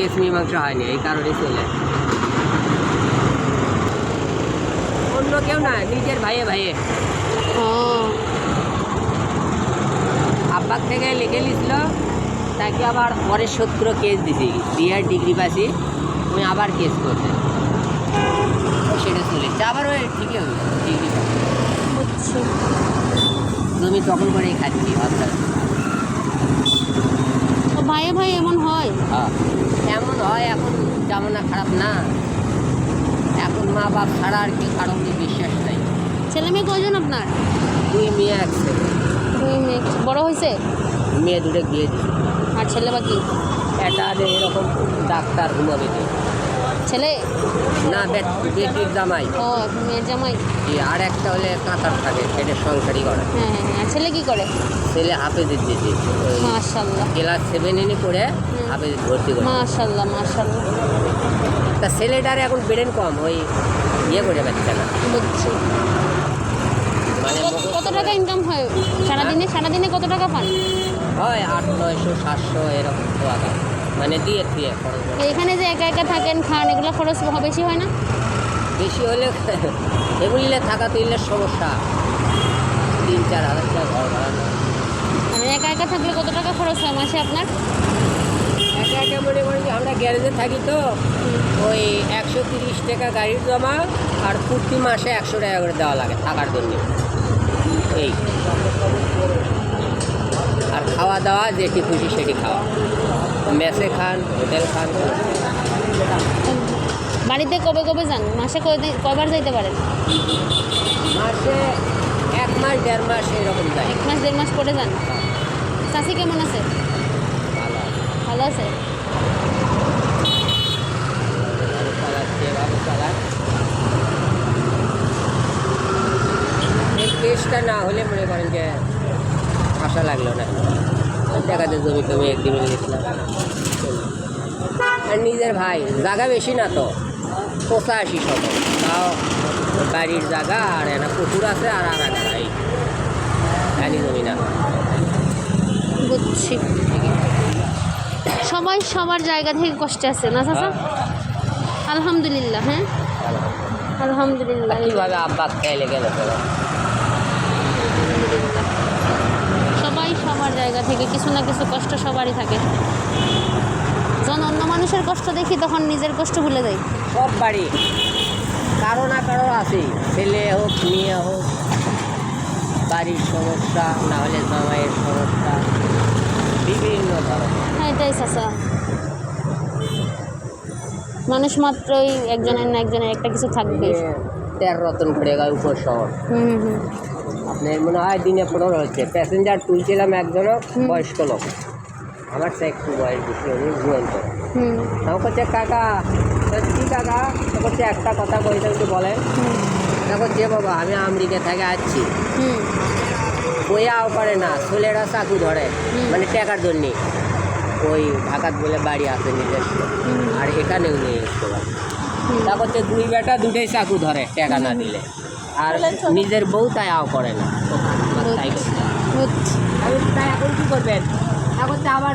Case মীমাংসা হয়নি, এই কারণে চলে। অন্য কেউ না, নিজের ভাইয়ে ভাইয়ে। ও আব্বার থেকে লিখে নিছিল, তাকে আবার পরের 17 কেস দিছি, বিআর ডিগ্রি পাচ্ছি, তুমি আবার কেস করতে, সেটা চলেছে আবার। ওই ঠিকই হলো, ডিগ্রি বুঝছি। তুমি তখন করেই খাচ্ছি অর্থাৎ। তো ভাইয়ে ভাই এমন হয়? হ্যাঁ এমন হয়, এখন জামানা খারাপ না, এখন মা বাপ ছাড়া আর কি কারো বিশ্বাস নাই। ছেলে মেয়ে কয়জন আপনার? 2 মেয়ে 1 ছেলে। 2 মেয়ে। বড় হয়েছে? মেয়ে 2 বিয়ে দিচ্ছে। আর ছেলে বাকি? এটা এরকম ডাক্তার ঘুমাবে ছেলে না, বেটির জামাই। ও মেয়ের জামাই। আর একটা হলে কাতার থাকে, সেটা সংসারই করে। হ্যাঁ হ্যাঁ হ্যাঁ। ছেলে কি করে? ছেলে হাফেজের দিয়েছে, মাশাআল্লাহ। ক্লাস 7 এনে পড়ে হাফেজ ভর্তি করে। মাশাআল্লাহ মাশাআল্লাহ। তা ছেলেটার এখন ব্রেন কম, ওই ইয়ে করে পাচ্ছে না। বুঝছি। মানে কত টাকা ইনকাম হয় সারাদিনে কত টাকা পান? হয় 800, 900, 700 এরকম টাকা, মানে দিয়ে খরচ হয়। এখানে যে একা একা থাকেন, খান, এগুলো খরচ বেশি হয় না? বেশি হলে এগুলিলে থাকা তুললে সমস্যা, 3-4 হাজার টাকা ঘর ভাড়া না। মানে একা একা থাকলে কত টাকা খরচ হয় মাসে আপনার? একা একা মনে করেন যে আমরা গ্যারেজে থাকি, তো ওই 130 টাকা গাড়ির জমা, আর প্রতি মাসে 100 টাকা করে দেওয়া লাগে থাকার জন্য। এই আর খাওয়া দাওয়া যেটি খুশি সেটি খাওয়া, মেসে খান, হোটেল খান। বাড়িতে কবে কবে যান? মাসে কয়বার যাইতে পারেন? মাসে 1 মাস 1.5 মাস এরকম যায়। 1 মাস 1.5 মাস পরে যান। চাষি কেমন আছে? ভালো ভালো আছে। চালাচ্ছে, ভালো চালায়। এই কেসটা না হলে মনে করেন যে আশা লাগলো না, দেখাতে জমি টমি একদিন গেছিলাম। আর নিজের ভাই, জায়গা বেশি না তো, 85 শতক, তাও বাড়ির জায়গা, আর একটা পুকুর আছে, আর একটা ভাই জানি জমি না। বুঝছি। সবাই সবার জায়গা থেকে কষ্টে আছে না চাচা? আলহামদুলিল্লাহ। হ্যাঁ আলহামদুলিল্লাহ। কীভাবে আব্বা খেয়ে গেল, সবাই সবার জায়গা থেকে কিছু না কিছু কষ্ট সবারই থাকে। যখন অন্য মানুষের কষ্ট দেখি তখন নিজের কষ্ট ভুলে যাই। সব বাড়ি কারো না কারো আছে, ছেলে হোক মেয়ে হোক, বাড়ির সমস্যা, না হলে জামাইয়ের সমস্যা, বিভিন্ন ধরনের। হ্যাঁ এটাই চাচা, মানুষ মাত্রই একজনের না একজনের একটা কিছু থাকবে। 13 রতন করে গেল উপর শহর। হুম। আপনার মনে হয় দিনে 15 হচ্ছে। প্যাসেঞ্জার তুলছিলাম একজনও, বয়স্ক লোক, আমার তো একটু বয়স বেশি, উনি ঘুমন্ত। তাও করছে কাকা, কী কাকা, তো করছে একটা কথা কইতে একটু বলেন। দেখো যে বাবা, আমি আমেরিকা থেকে আসছি, বইয়াও করে না, ছেলেরা চাকু ধরে, মানে টাকার জন্যে। ওই ঢাকাত বলে বাড়ি আছে নিজস্ব, আর এখানেও নেই একটু। তা করছে 2 বেটা 2টাই চাকু ধরে টাকা না দিলে, আর নিজের বউ তাই আও করে না। তাই করছে। আমি তাই এখন কী করবেন, এখন তো আবার